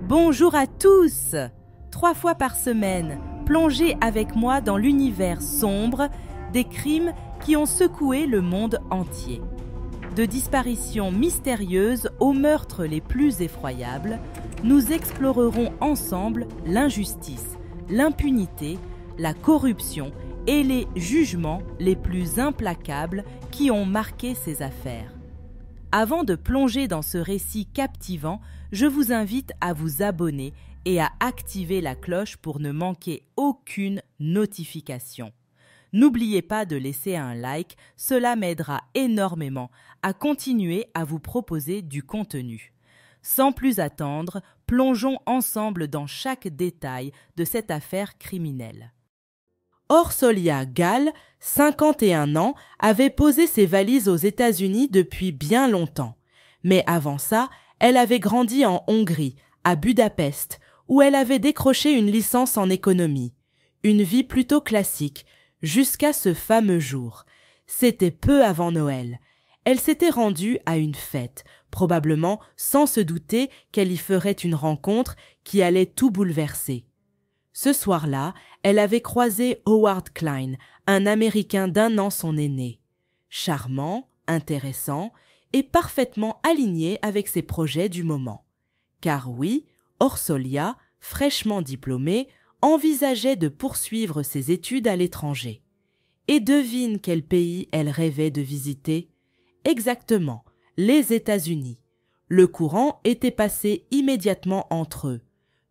Bonjour à tous! 3 fois par semaine, plongez avec moi dans l'univers sombre des crimes qui ont secoué le monde entier. De disparitions mystérieuses aux meurtres les plus effroyables, nous explorerons ensemble l'injustice, l'impunité, la corruption et les jugements les plus implacables qui ont marqué ces affaires. Avant de plonger dans ce récit captivant, je vous invite à vous abonner et à activer la cloche pour ne manquer aucune notification. N'oubliez pas de laisser un like, cela m'aidera énormément à continuer à vous proposer du contenu. Sans plus attendre, plongeons ensemble dans chaque détail de cette affaire criminelle. Orsolya Ghal, 51 ans, avait posé ses valises aux États-Unis depuis bien longtemps. Mais avant ça, elle avait grandi en Hongrie, à Budapest, où elle avait décroché une licence en économie. Une vie plutôt classique, jusqu'à ce fameux jour. C'était peu avant Noël. Elle s'était rendue à une fête, probablement sans se douter qu'elle y ferait une rencontre qui allait tout bouleverser. Ce soir-là, elle avait croisé Howard Klein, un Américain d'1 an son aîné. Charmant, intéressant et parfaitement aligné avec ses projets du moment. Car oui, Orsolya, fraîchement diplômée, envisageait de poursuivre ses études à l'étranger. Et devine quel pays elle rêvait de visiter? Exactement, les États-Unis. Le courant était passé immédiatement entre eux.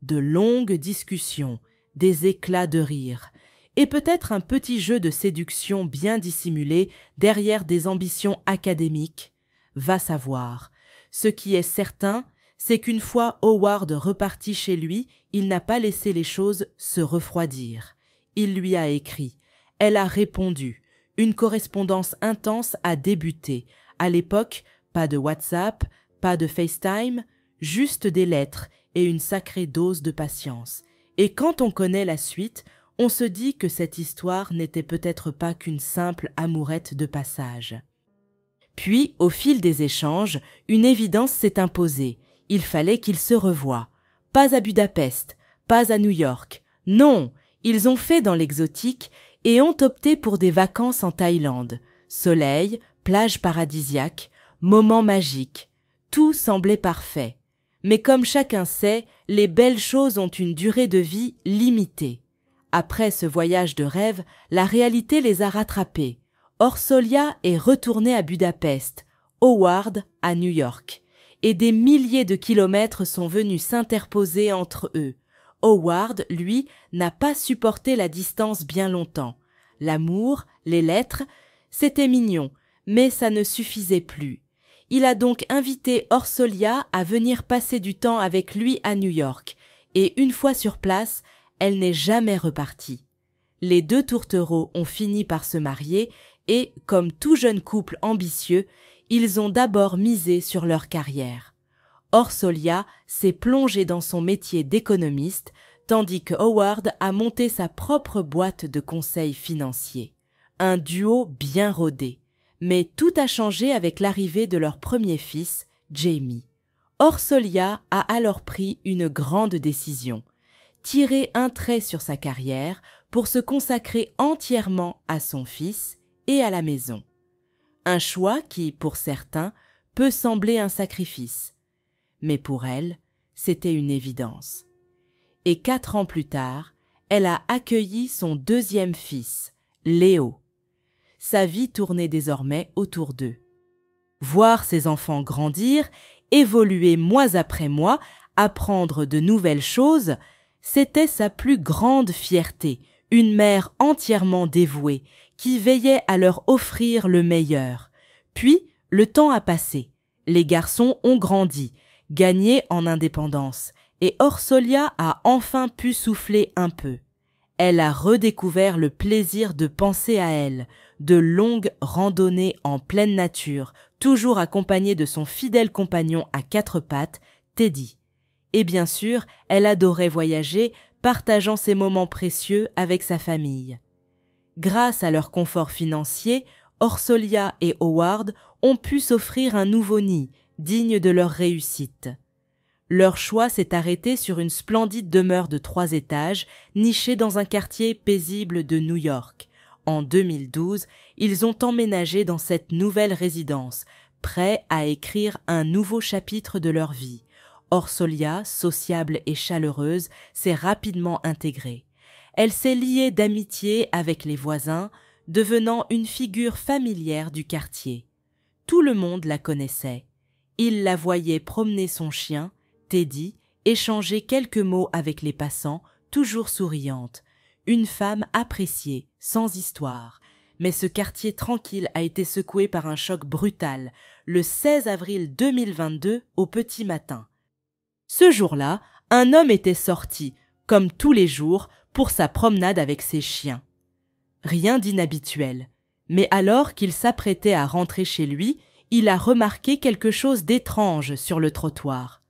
De longues discussions, des éclats de rire, et peut-être un petit jeu de séduction bien dissimulé derrière des ambitions académiques. Va savoir. Ce qui est certain, c'est qu'une fois Howard reparti chez lui, il n'a pas laissé les choses se refroidir. Il lui a écrit. Elle a répondu. Une correspondance intense a débuté. À l'époque, pas de WhatsApp, pas de FaceTime, juste des lettres et une sacrée dose de patience. Et quand on connaît la suite, on se dit que cette histoire n'était peut-être pas qu'une simple amourette de passage. Puis, au fil des échanges, une évidence s'est imposée. Il fallait qu'ils se revoient. Pas à Budapest, pas à New York. Non, ils ont fait dans l'exotique et ont opté pour des vacances en Thaïlande. Soleil, plage paradisiaque, moments magiques. Tout semblait parfait. Mais comme chacun sait, les belles choses ont une durée de vie limitée. Après ce voyage de rêve, la réalité les a rattrapés. Orsolya est retournée à Budapest, Howard à New York. Et des milliers de kilomètres sont venus s'interposer entre eux. Howard, lui, n'a pas supporté la distance bien longtemps. L'amour, les lettres, c'était mignon, mais ça ne suffisait plus. Il a donc invité Orsolya à venir passer du temps avec lui à New York, et une fois sur place, elle n'est jamais repartie. Les deux tourtereaux ont fini par se marier et, comme tout jeune couple ambitieux, ils ont d'abord misé sur leur carrière. Orsolya s'est plongée dans son métier d'économiste, tandis que Howard a monté sa propre boîte de conseils financiers. Un duo bien rodé. Mais tout a changé avec l'arrivée de leur premier fils, Jamie. Orsolya a alors pris une grande décision, tirer un trait sur sa carrière pour se consacrer entièrement à son fils et à la maison. Un choix qui, pour certains, peut sembler un sacrifice. Mais pour elle, c'était une évidence. Et 4 ans plus tard, elle a accueilli son 2e fils, Léo. Sa vie tournait désormais autour d'eux. Voir ses enfants grandir, évoluer mois après mois, apprendre de nouvelles choses, c'était sa plus grande fierté, une mère entièrement dévouée, qui veillait à leur offrir le meilleur. Puis, le temps a passé. Les garçons ont grandi, gagné en indépendance, et Orsolya a enfin pu souffler un peu. Elle a redécouvert le plaisir de penser à elle, de longues randonnées en pleine nature, toujours accompagnée de son fidèle compagnon à 4 pattes, Teddy. Et bien sûr, elle adorait voyager, partageant ses moments précieux avec sa famille. Grâce à leur confort financier, Orsolya et Howard ont pu s'offrir un nouveau nid, digne de leur réussite. Leur choix s'est arrêté sur une splendide demeure de 3 étages, nichée dans un quartier paisible de New York. En 2012, ils ont emménagé dans cette nouvelle résidence, prêts à écrire un nouveau chapitre de leur vie. Orsolia, sociable et chaleureuse, s'est rapidement intégrée. Elle s'est liée d'amitié avec les voisins, devenant une figure familière du quartier. Tout le monde la connaissait. Il la voyait promener son chien, Teddy, échanger quelques mots avec les passants, toujours souriante. Une femme appréciée, sans histoire. Mais ce quartier tranquille a été secoué par un choc brutal, le 16 avril 2022 au petit matin. Ce jour-là, un homme était sorti, comme tous les jours, pour sa promenade avec ses chiens. Rien d'inhabituel. Mais alors qu'il s'apprêtait à rentrer chez lui, il a remarqué quelque chose d'étrange sur le trottoir.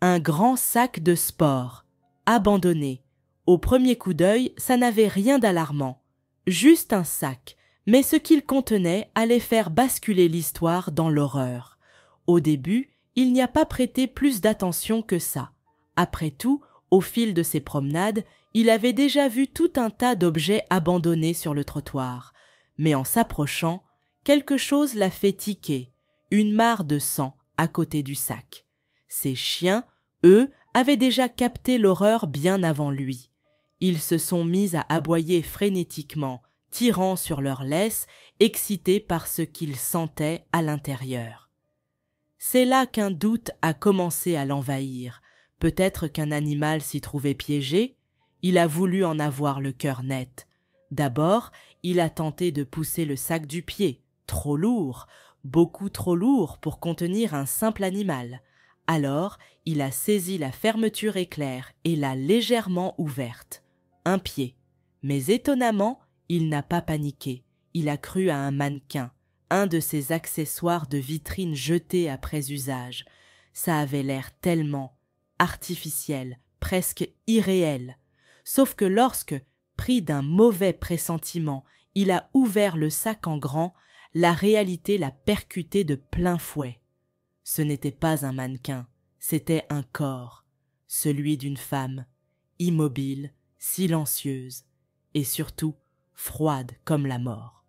Un grand sac de sport, abandonné. Au premier coup d'œil, ça n'avait rien d'alarmant. Juste un sac, mais ce qu'il contenait allait faire basculer l'histoire dans l'horreur. Au début, il n'y a pas prêté plus d'attention que ça. Après tout, au fil de ses promenades, il avait déjà vu tout un tas d'objets abandonnés sur le trottoir. Mais en s'approchant, quelque chose l'a fait tiquer, une mare de sang à côté du sac. Ses chiens, eux, avaient déjà capté l'horreur bien avant lui. Ils se sont mis à aboyer frénétiquement, tirant sur leurs laisses, excités par ce qu'ils sentaient à l'intérieur. C'est là qu'un doute a commencé à l'envahir. Peut-être qu'un animal s'y trouvait piégé. Il a voulu en avoir le cœur net. D'abord, il a tenté de pousser le sac du pied, trop lourd, beaucoup trop lourd pour contenir un simple animal. Alors, il a saisi la fermeture éclair et l'a légèrement ouverte. Un pied. Mais étonnamment, il n'a pas paniqué. Il a cru à un mannequin, un de ces accessoires de vitrine jetés après usage. Ça avait l'air tellement artificiel, presque irréel. Sauf que lorsque, pris d'un mauvais pressentiment, il a ouvert le sac en grand, la réalité l'a percuté de plein fouet. Ce n'était pas un mannequin, c'était un corps, celui d'une femme, immobile, silencieuse, et surtout froide comme la mort.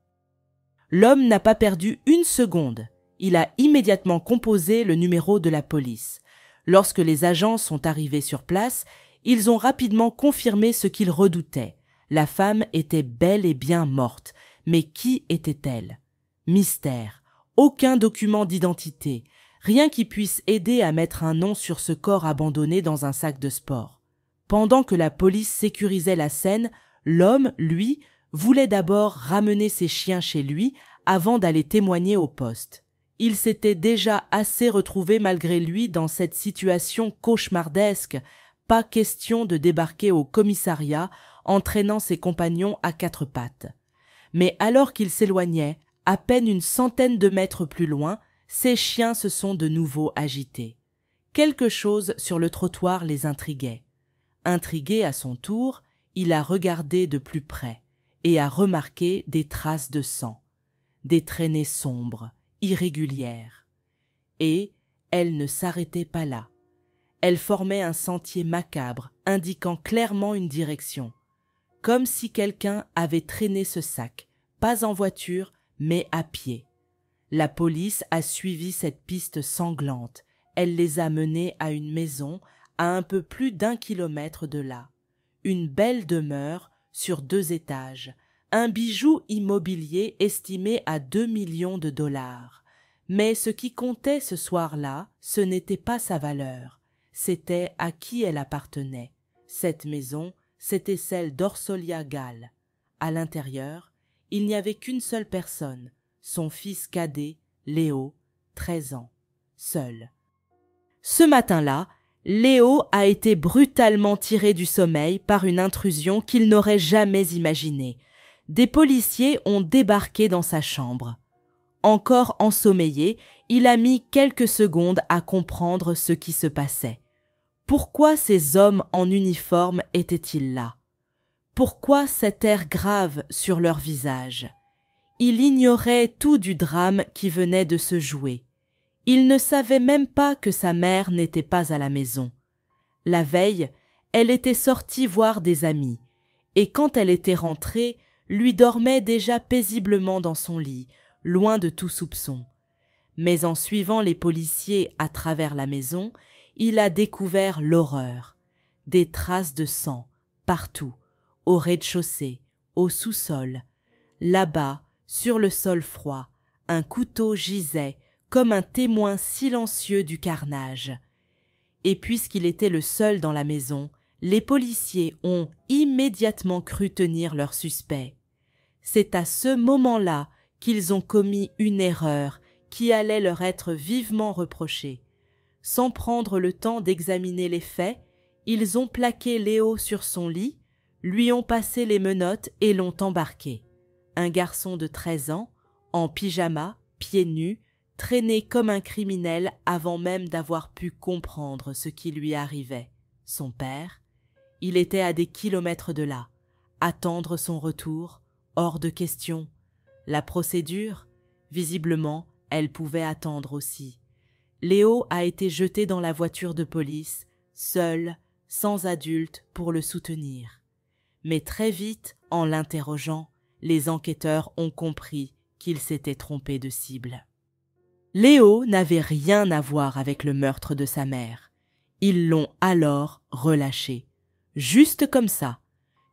L'homme n'a pas perdu une seconde. Il a immédiatement composé le numéro de la police. Lorsque les agents sont arrivés sur place, ils ont rapidement confirmé ce qu'ils redoutaient. La femme était bel et bien morte. Mais qui était-elle? Mystère. Aucun document d'identité. Rien qui puisse aider à mettre un nom sur ce corps abandonné dans un sac de sport. Pendant que la police sécurisait la scène, l'homme, lui, voulait d'abord ramener ses chiens chez lui avant d'aller témoigner au poste. Il s'était déjà assez retrouvé malgré lui dans cette situation cauchemardesque. Pas question de débarquer au commissariat en traînant ses compagnons à 4 pattes. Mais alors qu'il s'éloignait, à peine une centaine de mètres plus loin, ses chiens se sont de nouveau agités. Quelque chose sur le trottoir les intriguait. Intrigué à son tour, il a regardé de plus près et a remarqué des traces de sang, des traînées sombres, irrégulières. Et elles ne s'arrêtaient pas là. Elles formaient un sentier macabre, indiquant clairement une direction. Comme si quelqu'un avait traîné ce sac, pas en voiture, mais à pied. La police a suivi cette piste sanglante. Elle les a menés à une maison à un peu plus d'1 kilomètre de là. Une belle demeure sur 2 étages, un bijou immobilier estimé à 2 millions de dollars. Mais ce qui comptait ce soir-là, ce n'était pas sa valeur, c'était à qui elle appartenait. Cette maison, c'était celle d'Orsolia Gall. À l'intérieur, il n'y avait qu'une seule personne, son fils cadet, Léo, 13 ans, seul. Ce matin-là, Léo a été brutalement tiré du sommeil par une intrusion qu'il n'aurait jamais imaginée. Des policiers ont débarqué dans sa chambre. Encore ensommeillé, il a mis quelques secondes à comprendre ce qui se passait. Pourquoi ces hommes en uniforme étaient-ils là? Pourquoi cet air grave sur leur visage? Il ignorait tout du drame qui venait de se jouer. Il ne savait même pas que sa mère n'était pas à la maison. La veille, elle était sortie voir des amis, et quand elle était rentrée, lui dormait déjà paisiblement dans son lit, loin de tout soupçon. Mais en suivant les policiers à travers la maison, il a découvert l'horreur. Des traces de sang, partout, au rez-de-chaussée, au sous-sol. Là-bas, sur le sol froid, un couteau gisait comme un témoin silencieux du carnage. Et puisqu'il était le seul dans la maison, les policiers ont immédiatement cru tenir leur suspect. C'est à ce moment-là qu'ils ont commis une erreur qui allait leur être vivement reprochée. Sans prendre le temps d'examiner les faits, ils ont plaqué Léo sur son lit, lui ont passé les menottes et l'ont embarqué. Un garçon de 13 ans, en pyjama, pieds nus, traîné comme un criminel avant même d'avoir pu comprendre ce qui lui arrivait. Son père, il était à des kilomètres de là. Attendre son retour, hors de question. La procédure, visiblement, elle pouvait attendre aussi. Léo a été jeté dans la voiture de police, seul, sans adulte pour le soutenir. Mais très vite, en l'interrogeant, les enquêteurs ont compris qu'il s'était trompé de cible. Léo n'avait rien à voir avec le meurtre de sa mère. Ils l'ont alors relâché. Juste comme ça.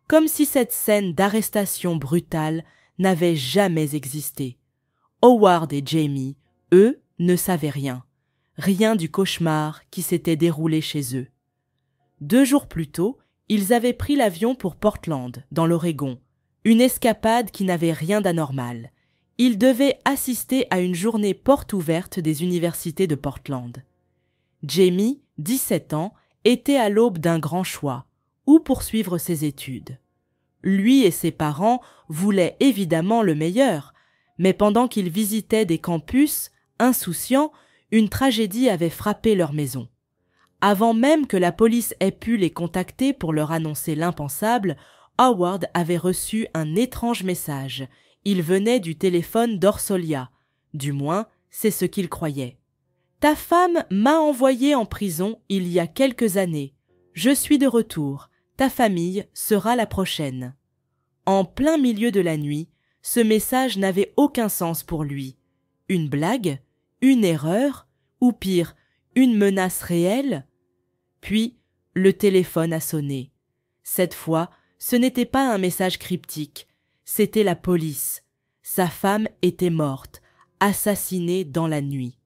Comme si cette scène d'arrestation brutale n'avait jamais existé. Howard et Jamie, eux, ne savaient rien. Rien du cauchemar qui s'était déroulé chez eux. 2 jours plus tôt, ils avaient pris l'avion pour Portland, dans l'Oregon. Une escapade qui n'avait rien d'anormal. Ils devaient assister à une journée porte ouverte des universités de Portland. Jamie, 17 ans, était à l'aube d'un grand choix, où poursuivre ses études. Lui et ses parents voulaient évidemment le meilleur, mais pendant qu'ils visitaient des campus, insouciants, une tragédie avait frappé leur maison. Avant même que la police ait pu les contacter pour leur annoncer l'impensable, Howard avait reçu un étrange message. Il venait du téléphone d'Orsolia. Du moins, c'est ce qu'il croyait. « Ta femme m'a envoyé en prison il y a quelques années. Je suis de retour. Ta famille sera la prochaine. » En plein milieu de la nuit, ce message n'avait aucun sens pour lui. Une blague? Une erreur? Ou pire, une menace réelle? Puis, le téléphone a sonné. Cette fois, ce n'était pas un message cryptique, c'était la police. Sa femme était morte, assassinée dans la nuit.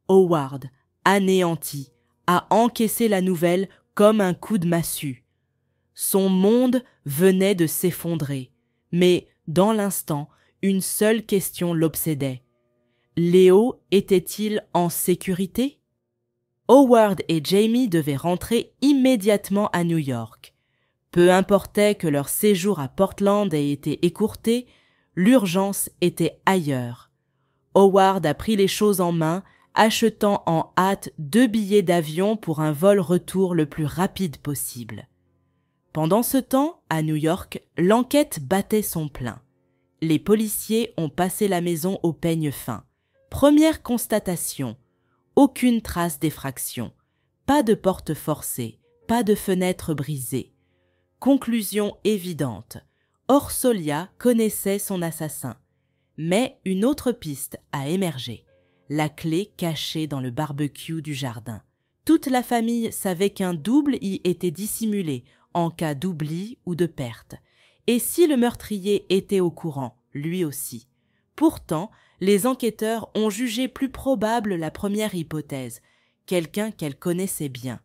Howard, anéanti, a encaissé la nouvelle comme un coup de massue. Son monde venait de s'effondrer, mais dans l'instant, une seule question l'obsédait. Léo était-il en sécurité? Howard et Jamie devaient rentrer immédiatement à New York. Peu importait que leur séjour à Portland ait été écourté, l'urgence était ailleurs. Howard a pris les choses en main, achetant en hâte 2 billets d'avion pour un vol retour le plus rapide possible. Pendant ce temps, à New York, l'enquête battait son plein. Les policiers ont passé la maison au peigne fin. Première constatation, aucune trace d'effraction, pas de porte forcée, pas de fenêtre brisée. Conclusion évidente, Orsolia connaissait son assassin. Mais une autre piste a émergé, la clé cachée dans le barbecue du jardin. Toute la famille savait qu'un double y était dissimulé en cas d'oubli ou de perte. Et si le meurtrier était au courant, lui aussi. Pourtant, les enquêteurs ont jugé plus probable la première hypothèse, quelqu'un qu'elle connaissait bien.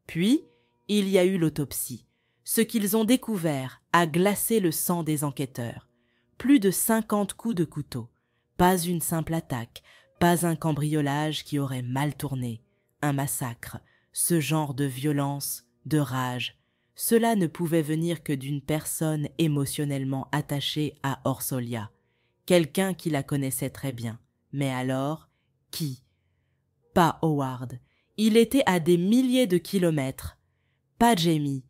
Puis, il y a eu l'autopsie. Ce qu'ils ont découvert a glacé le sang des enquêteurs. Plus de 50 coups de couteau. Pas une simple attaque, pas un cambriolage qui aurait mal tourné. Un massacre, ce genre de violence, de rage. Cela ne pouvait venir que d'une personne émotionnellement attachée à Orsolia. Quelqu'un qui la connaissait très bien. Mais alors, qui? Pas Howard. Il était à des milliers de kilomètres. Pas Jamie.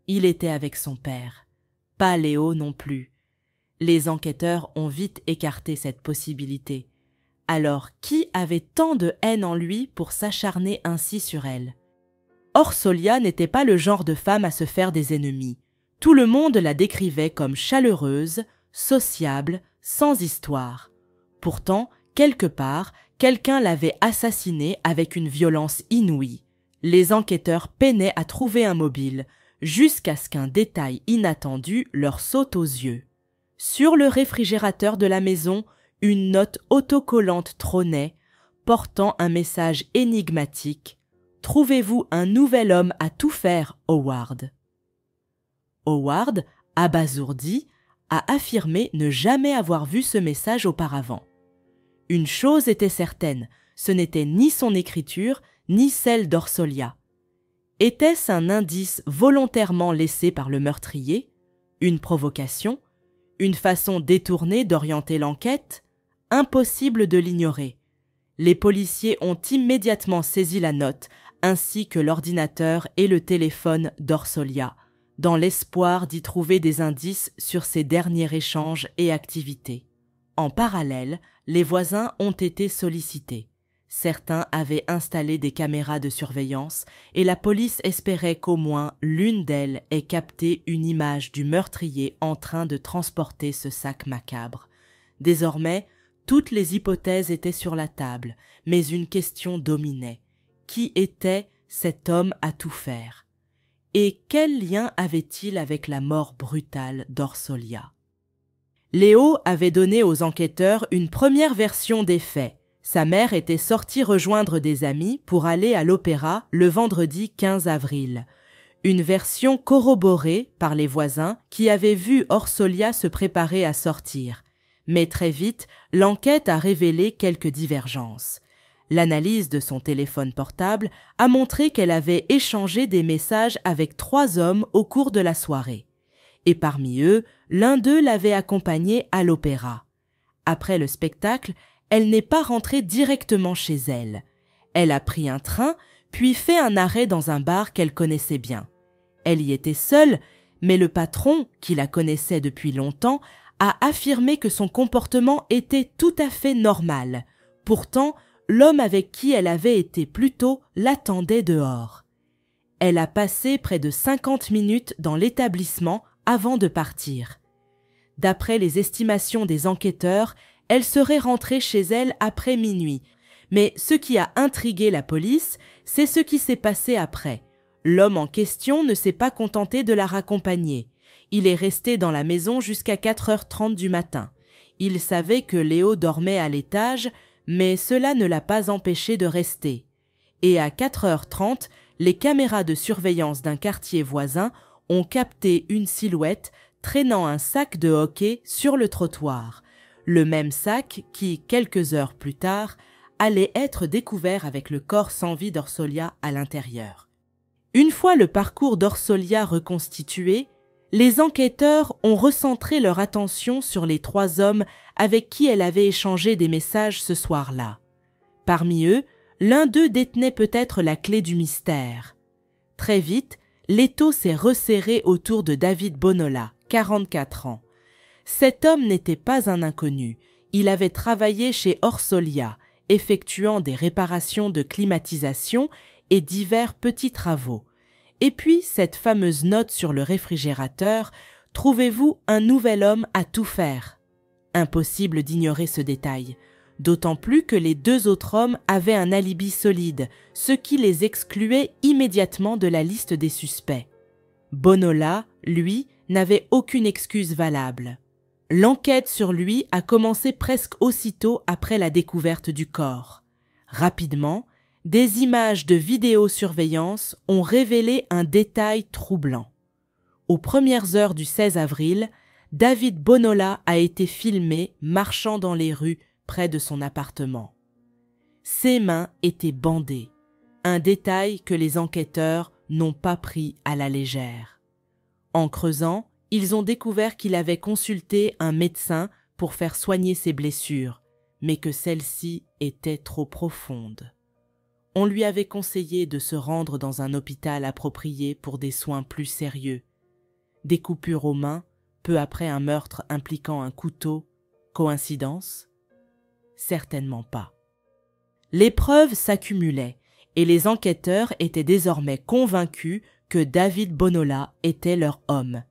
Il était avec son père. Pas Léo non plus. Les enquêteurs ont vite écarté cette possibilité. Alors, qui avait tant de haine en lui pour s'acharner ainsi sur elle? Orsolia n'était pas le genre de femme à se faire des ennemis. Tout le monde la décrivait comme chaleureuse, sociable, sans histoire. Pourtant, quelque part, quelqu'un l'avait assassinée avec une violence inouïe. Les enquêteurs peinaient à trouver un mobile, jusqu'à ce qu'un détail inattendu leur saute aux yeux. Sur le réfrigérateur de la maison, une note autocollante trônait, portant un message énigmatique. « Trouvez-vous un nouvel homme à tout faire, Howard ?» Howard, abasourdi, a affirmé ne jamais avoir vu ce message auparavant. Une chose était certaine, ce n'était ni son écriture, ni celle d'Orsolia. Était-ce un indice volontairement laissé par le meurtrier? Une provocation? Une façon détournée d'orienter l'enquête? Impossible de l'ignorer. Les policiers ont immédiatement saisi la note, ainsi que l'ordinateur et le téléphone d'Orsolia, dans l'espoir d'y trouver des indices sur ses derniers échanges et activités. En parallèle, les voisins ont été sollicités. Certains avaient installé des caméras de surveillance et la police espérait qu'au moins l'une d'elles ait capté une image du meurtrier en train de transporter ce sac macabre. Désormais, toutes les hypothèses étaient sur la table, mais une question dominait. Qui était cet homme à tout faire? Et quel lien avait-il avec la mort brutale d'Orsolia? Léo avait donné aux enquêteurs une première version des faits. Sa mère était sortie rejoindre des amis pour aller à l'opéra le vendredi 15 avril. Une version corroborée par les voisins qui avaient vu Orsolia se préparer à sortir. Mais très vite, l'enquête a révélé quelques divergences. L'analyse de son téléphone portable a montré qu'elle avait échangé des messages avec 3 hommes au cours de la soirée. Et parmi eux, l'un d'eux l'avait accompagnée à l'opéra. Après le spectacle, elle n'est pas rentrée directement chez elle. Elle a pris un train, puis fait un arrêt dans un bar qu'elle connaissait bien. Elle y était seule, mais le patron, qui la connaissait depuis longtemps, a affirmé que son comportement était tout à fait normal. Pourtant, l'homme avec qui elle avait été plus tôt l'attendait dehors. Elle a passé près de 50 minutes dans l'établissement avant de partir. D'après les estimations des enquêteurs, elle serait rentrée chez elle après minuit. Mais ce qui a intrigué la police, c'est ce qui s'est passé après. L'homme en question ne s'est pas contenté de la raccompagner. Il est resté dans la maison jusqu'à 4h30 du matin. Il savait que Léo dormait à l'étage, mais cela ne l'a pas empêché de rester. Et à 4h30, les caméras de surveillance d'un quartier voisin ont capté une silhouette traînant un sac de hockey sur le trottoir. Le même sac qui, quelques heures plus tard, allait être découvert avec le corps sans vie d'Orsolia à l'intérieur. Une fois le parcours d'Orsolia reconstitué, les enquêteurs ont recentré leur attention sur les 3 hommes avec qui elle avait échangé des messages ce soir-là. Parmi eux, l'un d'eux détenait peut-être la clé du mystère. Très vite, l'étau s'est resserré autour de David Bonola, 44 ans. Cet homme n'était pas un inconnu. Il avait travaillé chez Orsolia, effectuant des réparations de climatisation et divers petits travaux. Et puis, cette fameuse note sur le réfrigérateur, « Trouvez-vous un nouvel homme à tout faire ?» Impossible d'ignorer ce détail, d'autant plus que les 2 autres hommes avaient un alibi solide, ce qui les excluait immédiatement de la liste des suspects. Bonola, lui, n'avait aucune excuse valable. L'enquête sur lui a commencé presque aussitôt après la découverte du corps. Rapidement, des images de vidéosurveillance ont révélé un détail troublant. Aux premières heures du 16 avril, David Bonola a été filmé marchant dans les rues près de son appartement. Ses mains étaient bandées, un détail que les enquêteurs n'ont pas pris à la légère. En creusant, ils ont découvert qu'il avait consulté un médecin pour faire soigner ses blessures, mais que celles-ci étaient trop profondes. On lui avait conseillé de se rendre dans un hôpital approprié pour des soins plus sérieux. Des coupures aux mains, peu après un meurtre impliquant un couteau, coïncidence? Certainement pas. Les preuves s'accumulaient, et les enquêteurs étaient désormais convaincus que David Bonola était leur homme.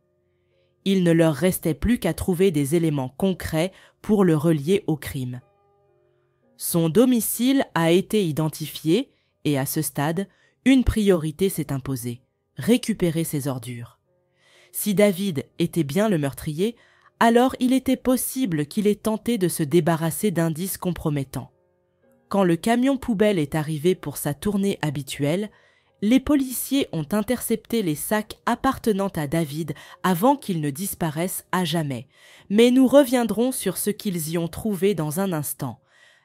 Il ne leur restait plus qu'à trouver des éléments concrets pour le relier au crime. Son domicile a été identifié et à ce stade, une priorité s'est imposée, récupérer ses ordures. Si David était bien le meurtrier, alors il était possible qu'il ait tenté de se débarrasser d'indices compromettants. Quand le camion poubelle est arrivé pour sa tournée habituelle, les policiers ont intercepté les sacs appartenant à David avant qu'ils ne disparaissent à jamais, mais nous reviendrons sur ce qu'ils y ont trouvé dans un instant.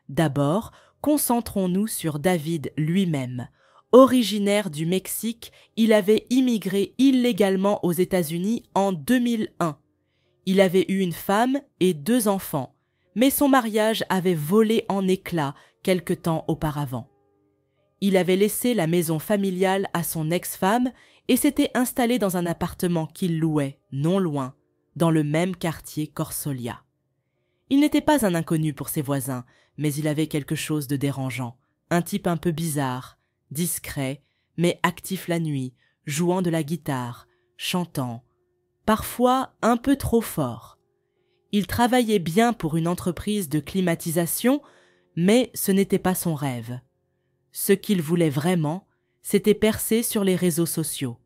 D'abord, concentrons-nous sur David lui-même. Originaire du Mexique, il avait immigré illégalement aux États-Unis en 2001. Il avait eu une femme et 2 enfants, mais son mariage avait volé en éclats quelque temps auparavant. Il avait laissé la maison familiale à son ex-femme et s'était installé dans un appartement qu'il louait, non loin, dans le même quartier qu'Orsolia. Il n'était pas un inconnu pour ses voisins, mais il avait quelque chose de dérangeant, un type un peu bizarre, discret, mais actif la nuit, jouant de la guitare, chantant, parfois un peu trop fort. Il travaillait bien pour une entreprise de climatisation, mais ce n'était pas son rêve. Ce qu'il voulait vraiment, c'était percer sur les réseaux sociaux.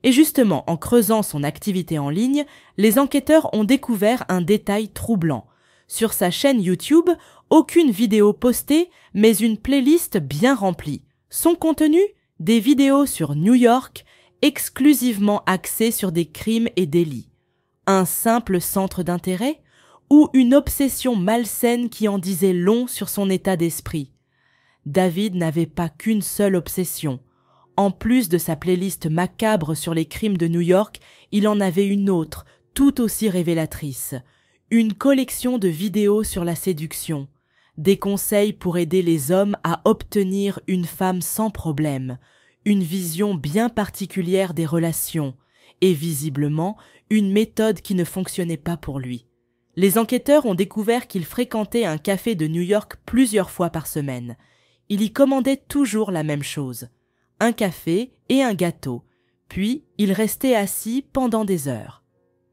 Et justement, en creusant son activité en ligne, les enquêteurs ont découvert un détail troublant. Sur sa chaîne YouTube, aucune vidéo postée, mais une playlist bien remplie. Son contenu, des vidéos sur New York, exclusivement axées sur des crimes et délits. Un simple centre d'intérêt ou une obsession malsaine qui en disait long sur son état d'esprit. David n'avait pas qu'une seule obsession. En plus de sa playlist macabre sur les crimes de New York, il en avait une autre, tout aussi révélatrice. Une collection de vidéos sur la séduction, des conseils pour aider les hommes à obtenir une femme sans problème, une vision bien particulière des relations, et visiblement une méthode qui ne fonctionnait pas pour lui. Les enquêteurs ont découvert qu'il fréquentait un café de New York plusieurs fois par semaine. Il y commandait toujours la même chose, un café et un gâteau, puis il restait assis pendant des heures.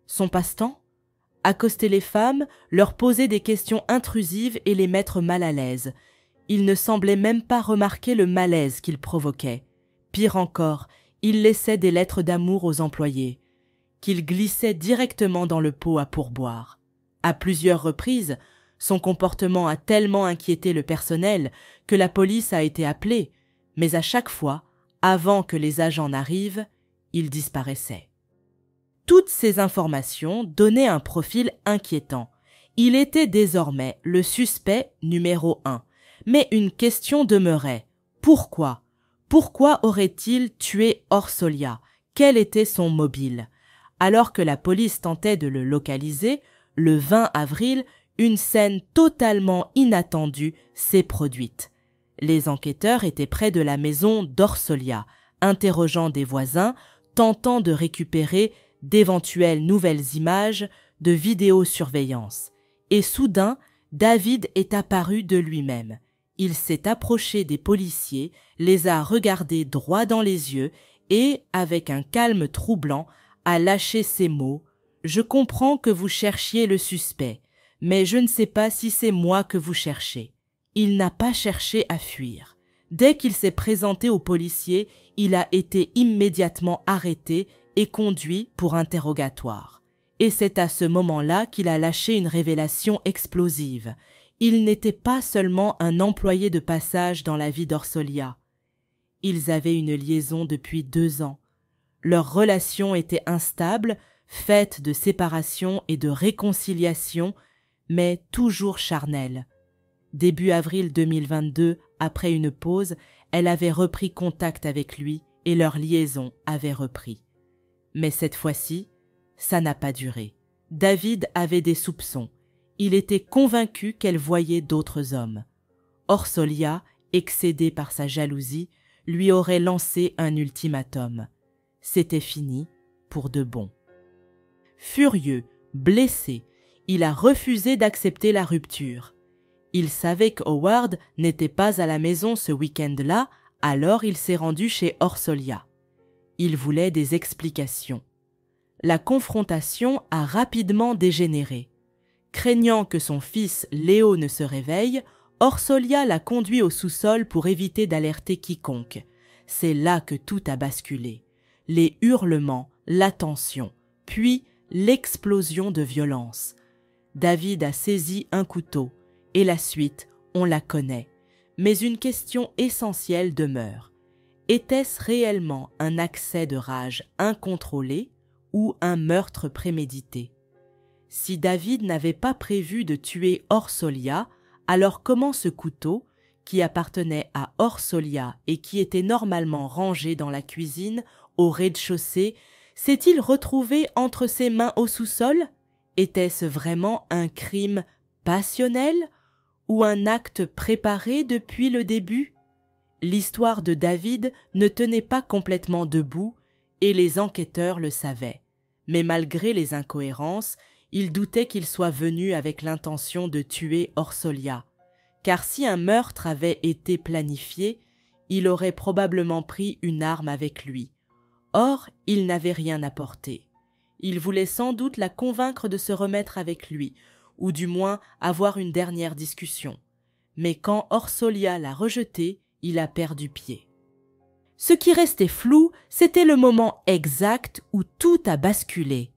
Son passe-temps ? Accoster les femmes, leur poser des questions intrusives et les mettre mal à l'aise. Il ne semblait même pas remarquer le malaise qu'il provoquait. Pire encore, il laissait des lettres d'amour aux employés, qu'il glissait directement dans le pot à pourboire. À plusieurs reprises, son comportement a tellement inquiété le personnel que la police a été appelée, mais à chaque fois, avant que les agents n'arrivent, il disparaissait. Toutes ces informations donnaient un profil inquiétant. Il était désormais le suspect numéro 1. Mais une question demeurait. Pourquoi ? Pourquoi aurait-il tué Orsolia ? Quel était son mobile ? Alors que la police tentait de le localiser, le 20 avril, une scène totalement inattendue s'est produite. Les enquêteurs étaient près de la maison d'Orsolia, interrogeant des voisins, tentant de récupérer d'éventuelles nouvelles images de vidéosurveillance. Et soudain, David est apparu de lui-même. Il s'est approché des policiers, les a regardés droit dans les yeux et, avec un calme troublant, a lâché ces mots « Je comprends que vous cherchiez le suspect, mais je ne sais pas si c'est moi que vous cherchez. » Il n'a pas cherché à fuir. Dès qu'il s'est présenté aux policiers, il a été immédiatement arrêté et conduit pour interrogatoire. Et c'est à ce moment-là qu'il a lâché une révélation explosive. Il n'était pas seulement un employé de passage dans la vie d'Orsolia. Ils avaient une liaison depuis 2 ans. Leur relation était instable, faite de séparation et de réconciliation, mais toujours charnelle. Début avril 2022, après une pause, elle avait repris contact avec lui et leur liaison avait repris. Mais cette fois-ci, ça n'a pas duré. David avait des soupçons. Il était convaincu qu'elle voyait d'autres hommes. Orsolia, excédée par sa jalousie, lui aurait lancé un ultimatum. C'était fini pour de bon. Furieux, blessé, il a refusé d'accepter la rupture. Il savait qu'Howard n'était pas à la maison ce week-end-là, Alors il s'est rendu chez Orsolya. Il voulait des explications. La confrontation a rapidement dégénéré. Craignant que son fils Léo ne se réveille, Orsolya l'a conduit au sous-sol pour éviter d'alerter quiconque. C'est là que tout a basculé. Les hurlements, la tension, puis l'explosion de violence. David a saisi un couteau, et la suite, on la connaît. Mais une question essentielle demeure. Était-ce réellement un accès de rage incontrôlé ou un meurtre prémédité? Si David n'avait pas prévu de tuer Orsolya, alors comment ce couteau, qui appartenait à Orsolya et qui était normalement rangé dans la cuisine, au rez-de-chaussée, s'est-il retrouvé entre ses mains au sous-sol? Était-ce vraiment un crime passionnel ou un acte préparé depuis le début? L'histoire de David ne tenait pas complètement debout et les enquêteurs le savaient. Mais malgré les incohérences, ils doutaient qu'il soit venu avec l'intention de tuer Orsolya. Car si un meurtre avait été planifié, il aurait probablement pris une arme avec lui. Or, il n'avait rien apporté. Il voulait sans doute la convaincre de se remettre avec lui, ou du moins avoir une dernière discussion. Mais quand Orsolya l'a rejeté, il a perdu pied. Ce qui restait flou, c'était le moment exact où tout a basculé.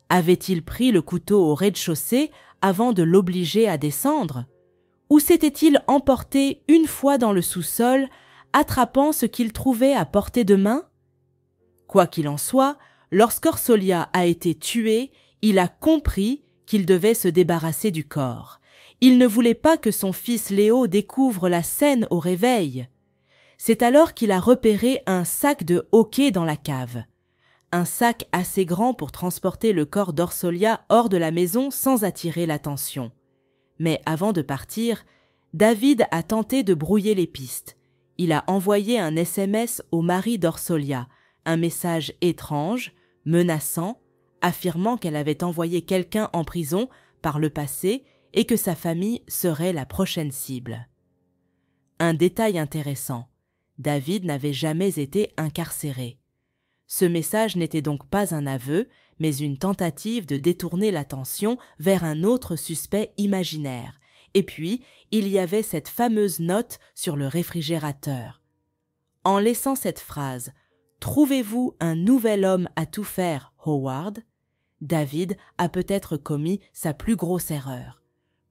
Avait-il pris le couteau au rez-de-chaussée avant de l'obliger à descendre? Ou s'était-il emporté une fois dans le sous-sol, attrapant ce qu'il trouvait à portée de main? Quoi qu'il en soit, lorsqu'Orsolya a été tué, il a compris qu'il devait se débarrasser du corps. Il ne voulait pas que son fils Léo découvre la scène au réveil. C'est alors qu'il a repéré un sac de hockey dans la cave. Un sac assez grand pour transporter le corps d'Orsolya hors de la maison sans attirer l'attention. Mais avant de partir, David a tenté de brouiller les pistes. Il a envoyé un SMS au mari d'Orsolya, un message étrange, menaçant, affirmant qu'elle avait envoyé quelqu'un en prison par le passé et que sa famille serait la prochaine cible. Un détail intéressant, David n'avait jamais été incarcéré. Ce message n'était donc pas un aveu, mais une tentative de détourner l'attention vers un autre suspect imaginaire. Et puis, il y avait cette fameuse note sur le réfrigérateur. En laissant cette phrase « Trouvez-vous un nouvel homme à tout faire, Howard ?» David a peut-être commis sa plus grosse erreur.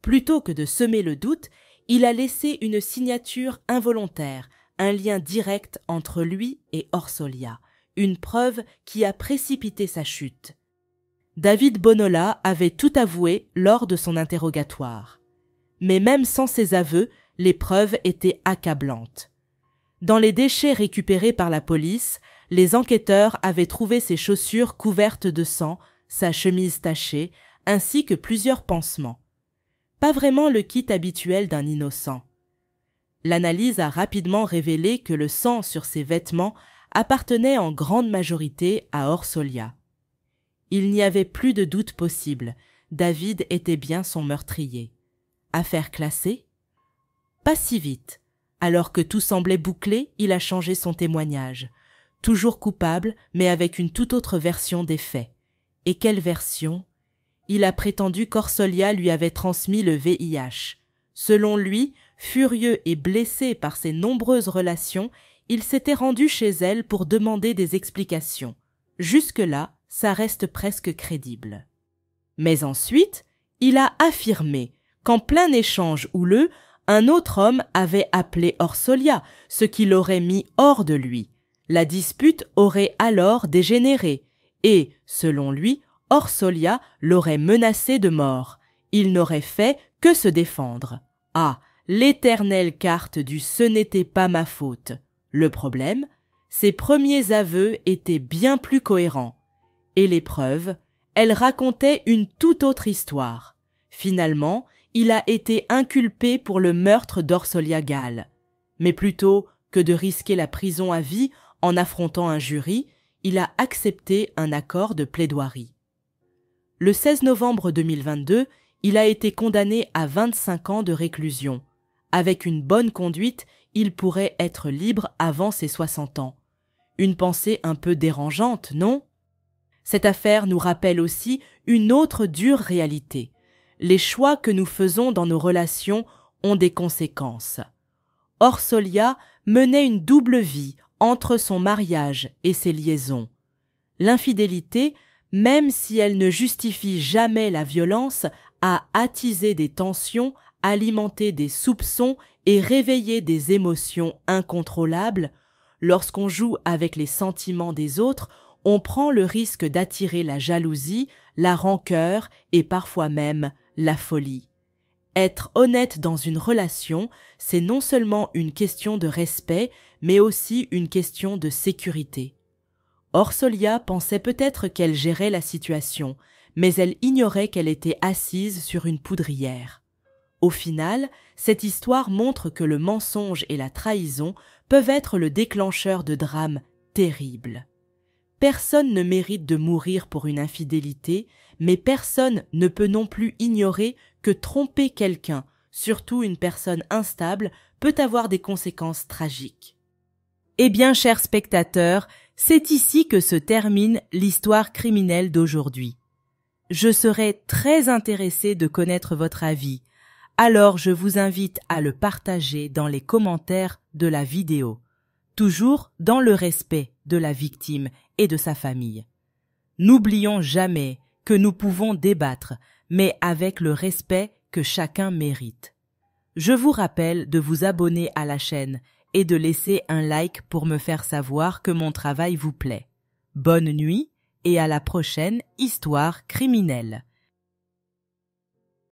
Plutôt que de semer le doute, il a laissé une signature involontaire, un lien direct entre lui et Orsolya, une preuve qui a précipité sa chute. David Bonola avait tout avoué lors de son interrogatoire. Mais même sans ses aveux, les preuves étaient accablantes. Dans les déchets récupérés par la police, les enquêteurs avaient trouvé ses chaussures couvertes de sang, sa chemise tachée, ainsi que plusieurs pansements. Pas vraiment le kit habituel d'un innocent. L'analyse a rapidement révélé que le sang sur ses vêtements appartenait en grande majorité à Orsolya. Il n'y avait plus de doute possible, David était bien son meurtrier. Affaire classée? Pas si vite. Alors que tout semblait bouclé, il a changé son témoignage. Toujours coupable, mais avec une toute autre version des faits. Et quelle version? Il a prétendu qu'Orsolya lui avait transmis le VIH. Selon lui, furieux et blessé par ses nombreuses relations, il s'était rendu chez elle pour demander des explications. Jusque-là, ça reste presque crédible. Mais ensuite, il a affirmé qu'en plein échange houleux, un autre homme avait appelé Orsolya, ce qui l'aurait mis hors de lui. La dispute aurait alors dégénéré et, selon lui, Orsolya l'aurait menacé de mort. Il n'aurait fait que se défendre. Ah, l'éternelle carte du « ce n'était pas ma faute ». Le problème, ses premiers aveux étaient bien plus cohérents. Et les preuves, elles racontaient une toute autre histoire. Finalement, il a été inculpé pour le meurtre d'Orsolya Gall. Mais plutôt que de risquer la prison à vie en affrontant un jury, il a accepté un accord de plaidoirie. Le 16 novembre 2022, il a été condamné à 25 ans de réclusion. Avec une bonne conduite, il pourrait être libre avant ses 60 ans. Une pensée un peu dérangeante, non? Cette affaire nous rappelle aussi une autre dure réalité. Les choix que nous faisons dans nos relations ont des conséquences. Orsolya menait une double vie entre son mariage et ses liaisons. L'infidélité, même si elle ne justifie jamais la violence, a attisé des tensions, alimenté des soupçons et réveillé des émotions incontrôlables. Lorsqu'on joue avec les sentiments des autres, on prend le risque d'attirer la jalousie, la rancœur et parfois même la folie. Être honnête dans une relation, c'est non seulement une question de respect, mais aussi une question de sécurité. Orsolya pensait peut-être qu'elle gérait la situation, mais elle ignorait qu'elle était assise sur une poudrière. Au final, cette histoire montre que le mensonge et la trahison peuvent être le déclencheur de drames terribles. Personne ne mérite de mourir pour une infidélité, mais personne ne peut non plus ignorer que tromper quelqu'un, surtout une personne instable, peut avoir des conséquences tragiques. Eh bien, chers spectateurs, c'est ici que se termine l'histoire criminelle d'aujourd'hui. Je serais très intéressée de connaître votre avis, alors je vous invite à le partager dans les commentaires de la vidéo, toujours dans le respect de la victime et de sa famille. N'oublions jamais que nous pouvons débattre, mais avec le respect que chacun mérite. Je vous rappelle de vous abonner à la chaîne et de laisser un like pour me faire savoir que mon travail vous plaît. Bonne nuit et à la prochaine histoire criminelle.